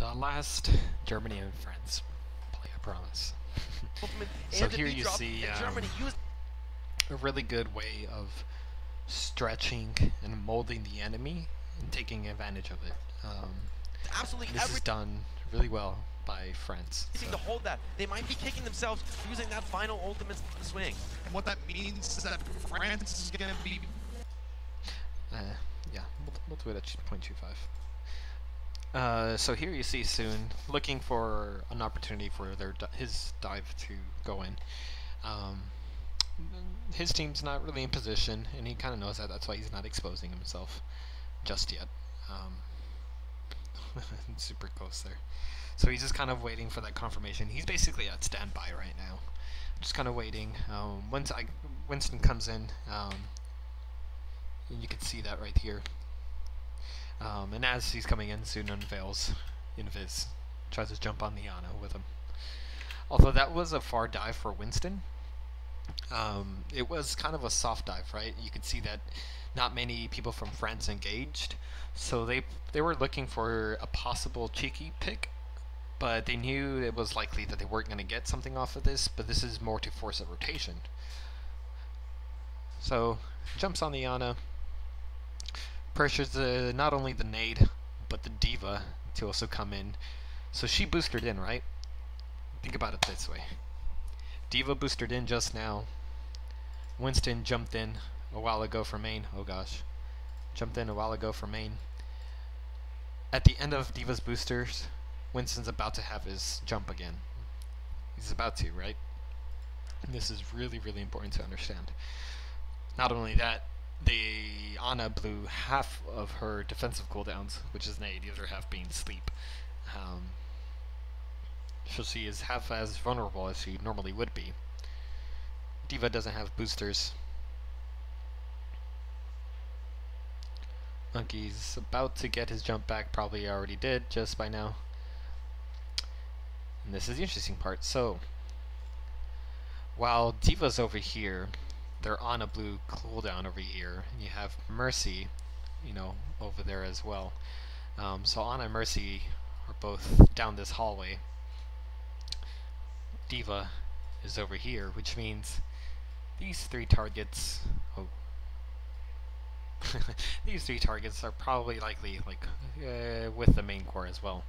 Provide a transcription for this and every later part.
The last Germany and France play, I promise. So And here the you drop, see and Germany used a really good way of stretching and molding the enemy and taking advantage of it. absolutely This is done really well by France. everything to hold that. They might be kicking themselves using that final ultimate swing. And what that means is that France is going to be... Yeah, we'll do it at 0.25. So here you see Soon looking for an opportunity for his dive to go in. His team's not really in position, and he kind of knows that. That's why he's not exposing himself just yet. Super close there. So he's just kind of waiting for that confirmation. He's basically at standby right now, just kind of waiting. Once Winston comes in, and you can see that right here. And as he's coming in, Soon unveils Invis, tries to jump on the Ana with him. Although that was a far dive for Winston, it was kind of a soft dive, right? You could see that not many people from France engaged, so they were looking for a possible cheeky pick, but they knew it was likely that they weren't going to get something off of this, but this is more to force a rotation. So, jumps on the Ana, pressures not only the nade, but the D.Va to also come in. So she boosted in, right? Think about it this way. D.Va boosted in just now. Winston jumped in a while ago for main. Oh gosh. Jumped in a while ago for main. At the end of D.Va's boosters, Winston's about to have his jump again. He's about to, right? And this is really, really important to understand. Not only that, the Ana blew half of her defensive cooldowns, which is nade, the other half being sleep. So she is half as vulnerable as she normally would be. D.Va doesn't have boosters. Monkey's about to get his jump back, probably already did just by now. And this is the interesting part. So, while D.Va's over here, they're on a blue cooldown over here. You have Mercy, over there as well. So Ana and Mercy are both down this hallway. D.Va is over here, which means these three targets. Oh, these three targets are probably likely with the main core as well.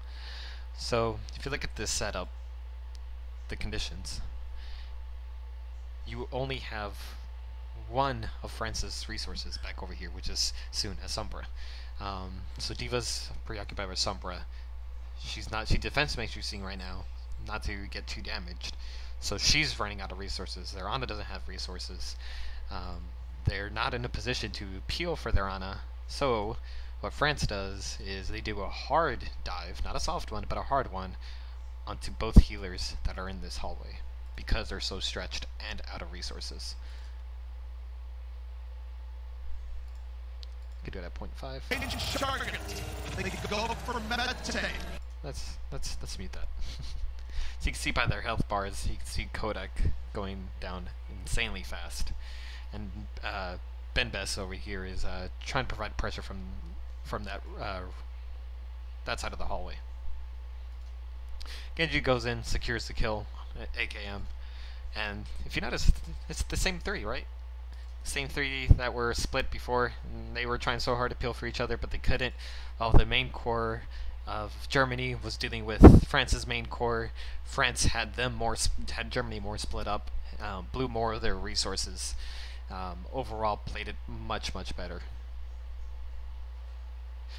So if you look at this setup, the conditions, you only have one of France's resources back over here, which is Soon as Sombra. So D.Va's preoccupied with Sombra. She defense makes you seeing right now, not to get too damaged. So she's running out of resources. Their Ana doesn't have resources. They're not in a position to peel for their Ana. So what France does is they do a hard dive, not a soft one, but a hard one, onto both healers that are in this hallway, because they're so stretched and out of resources. You could do it at 0.5. They could go for Mete. Let's mute that. So you can see by their health bars, you can see Kodak going down insanely fast, and Benbes over here is trying to provide pressure from that side of the hallway. Genji goes in, secures the kill, AKM, and if you notice, it's the same three, right? Same three that were split before, and they were trying so hard to peel for each other, but they couldn't. While the main core of Germany was dealing with France's main core, France had Germany more split up, blew more of their resources. Overall, played it much better.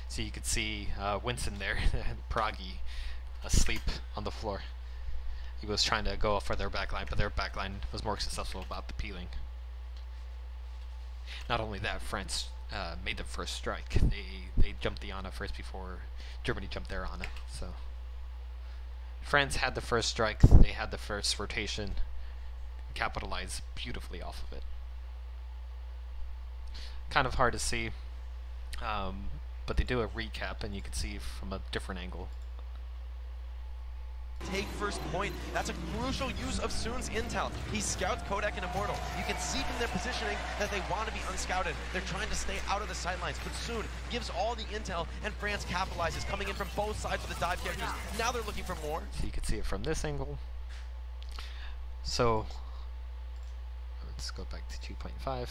So you could see Winston there, Pragi, asleep on the floor. He was trying to go for their backline, but their backline was more successful about the peeling. Not only that, France made the first strike. They jumped the Ana first before Germany jumped their Ana. So France had the first strike. They had the first rotation. Capitalized beautifully off of it. Kind of hard to see, but they do a recap, and you can see from a different angle. take first point. That's a crucial use of Soon's intel. He scouts Kodak and Immortal. You can see from their positioning that they want to be unscouted. They're trying to stay out of the sidelines, but Soon gives all the intel, and France capitalizes, coming in from both sides with the dive characters. Now they're looking for more. So you can see it from this angle. So let's go back to 2.5.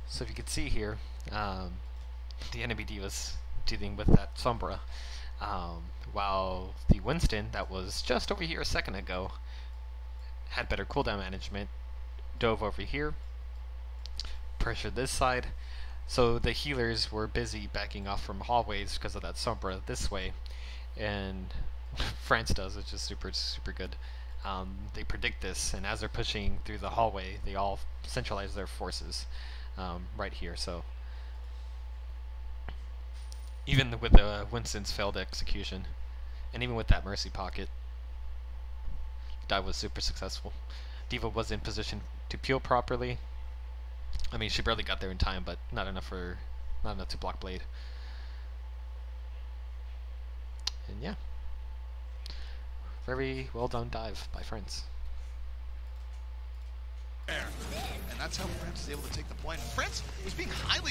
So if you can see here, the enemy D.Va's dealing with that Sombra, while the Winston that was just over here a second ago had better cooldown management, dove over here, pressured this side. So the healers were busy backing off from hallways because of that Sombra this way, and France does, which is super good. They predict this, and as they're pushing through the hallway, they all centralize their forces right here. So even with the Winston's failed execution, and even with that Mercy Pocket, dive was super successful. D.Va was in position to peel properly. I mean, she barely got there in time, but not enough to block Blade. And yeah, very well done dive by France. And that's how France is able to take the point. France was being highly